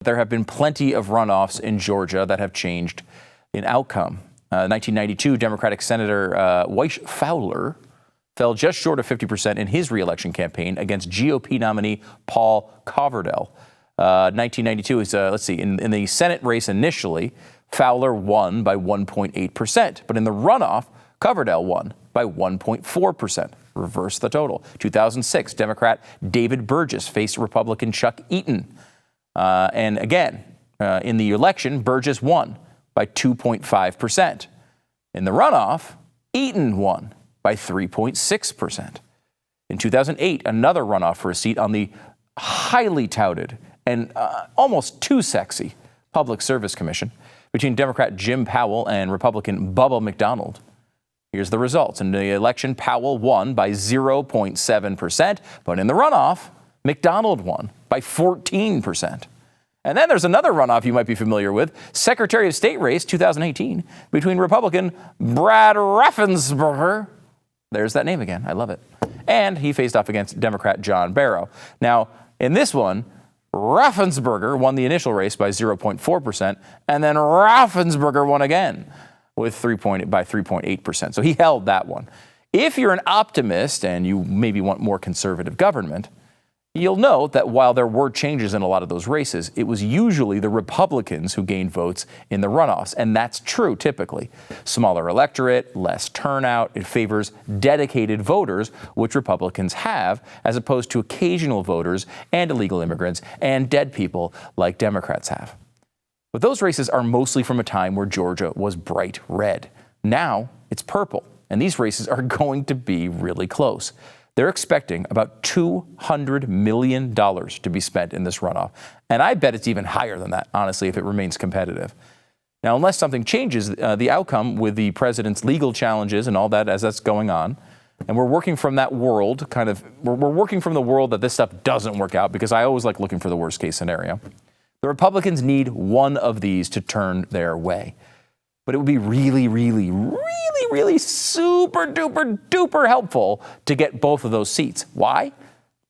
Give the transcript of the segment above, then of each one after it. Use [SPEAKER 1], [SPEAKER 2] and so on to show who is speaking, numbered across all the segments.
[SPEAKER 1] There have been plenty of runoffs in Georgia that have changed in outcome. 1992 Democratic Senator Weish Fowler fell just short of 50% in his reelection campaign against GOP nominee Paul Coverdell. 1992 is, in the Senate race initially, Fowler won by 1.8%, but in the runoff, Coverdell won by 1.4%. Reverse the total. 2006, Democrat David Burgess faced Republican Chuck Eaton. And again, in the election, Burgess won by 2.5%. In the runoff, Eaton won by 3.6%. In 2008, another runoff for a seat on the highly touted and almost too sexy Public Service Commission between Democrat Jim Powell and Republican Bubba McDonald. Here's the results. In the election, Powell won by 0.7%, but in the runoff, McDonald won by 14%. And then there's another runoff you might be familiar with, Secretary of State race 2018 between Republican Brad Raffensperger. There's that name again. I love it. And he faced off against Democrat John Barrow. Now, in this one, Raffensperger won the initial race by 0.4%, and then Raffensperger won again with by 3.8%. So he held that one. If you're an optimist and you maybe want more conservative government, you'll note that while there were changes in a lot of those races, it was usually the Republicans who gained votes in the runoffs. And that's true typically. Smaller electorate, less turnout. It favors dedicated voters, which Republicans have, as opposed to occasional voters and illegal immigrants and dead people like Democrats have. But those races are mostly from a time where Georgia was bright red. Now it's purple, and these races are going to be really close. They're expecting about $200 million to be spent in this runoff. And I bet it's even higher than that, honestly, if it remains competitive. Now, unless something changes the outcome with the president's legal challenges and all that as that's going on, and we're working from that world, we're working from the world that this stuff doesn't work out, because I always like looking for the worst case scenario. The Republicans need one of these to turn their way. But it would be really, really, really, really super duper duper helpful to get both of those seats. Why?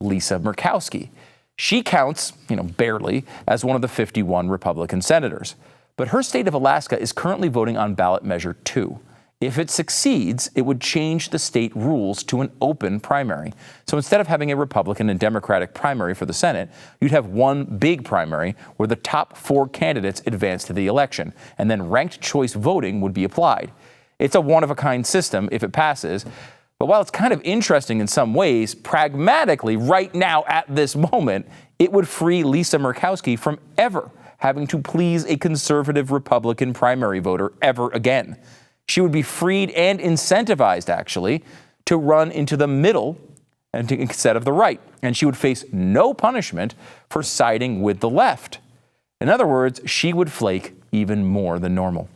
[SPEAKER 1] Lisa Murkowski. She counts, barely, as one of the 51 Republican senators. But her state of Alaska is currently voting on ballot measure 2. If it succeeds, it would change the state rules to an open primary. So instead of having a Republican and Democratic primary for the Senate, you'd have one big primary where the top 4 candidates advance to the election, and then ranked choice voting would be applied. It's a one-of-a-kind system if it passes. But while it's kind of interesting in some ways, pragmatically, right now at this moment, it would free Lisa Murkowski from ever having to please a conservative Republican primary voter ever again. She would be freed and incentivized, actually, to run into the middle instead of the right. And she would face no punishment for siding with the left. In other words, she would flake even more than normal.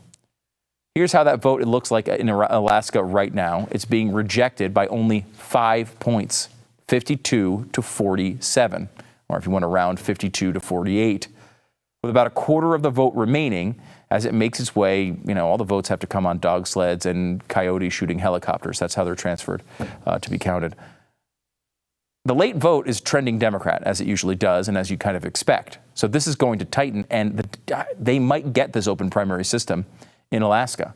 [SPEAKER 1] Here's how that vote looks like in Alaska right now. It's being rejected by only 5 points, 52 to 47, or if you want to round, 52 to 48. With about a quarter of the vote remaining, as it makes its way, all the votes have to come on dog sleds and coyotes shooting helicopters. That's how they're transferred to be counted. The late vote is trending Democrat, as it usually does, and as you kind of expect. So this is going to tighten, and they might get this open primary system in Alaska.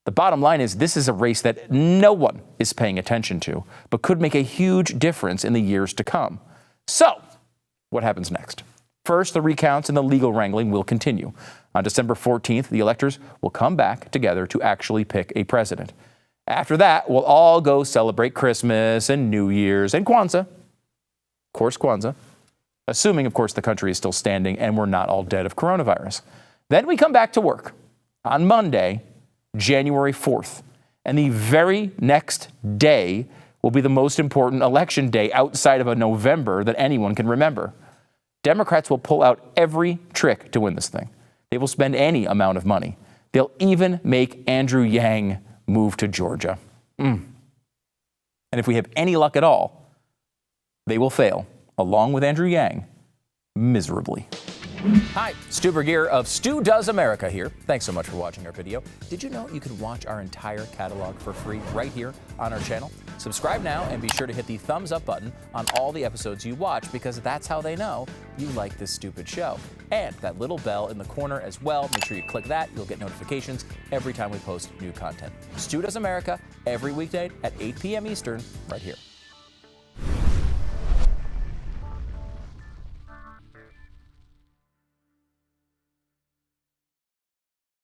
[SPEAKER 1] The bottom line is this is a race that no one is paying attention to, but could make a huge difference in the years to come. So what happens next? First, the recounts and the legal wrangling will continue. On December 14th, the electors will come back together to actually pick a president. After that, we'll all go celebrate Christmas and New Year's and Kwanzaa. Of course, Kwanzaa. Assuming, of course, the country is still standing and we're not all dead of coronavirus. Then we come back to work on Monday, January 4th. And the very next day will be the most important election day outside of a November that anyone can remember. Democrats will pull out every trick to win this thing. They will spend any amount of money. They'll even make Andrew Yang move to Georgia. And if we have any luck at all, they will fail, along with Andrew Yang, miserably. Hi, Stu Bergier of Stu Does America here. Thanks so much for watching our video. Did you know you can watch our entire catalog for free right here on our channel? Subscribe now and be sure to hit the thumbs up button on all the episodes you watch, because that's how they know you like this stupid show. And that little bell in the corner as well, make sure you click that. You'll get notifications every time we post new content. Stu Does America every weekday at 8 p.m. Eastern right here.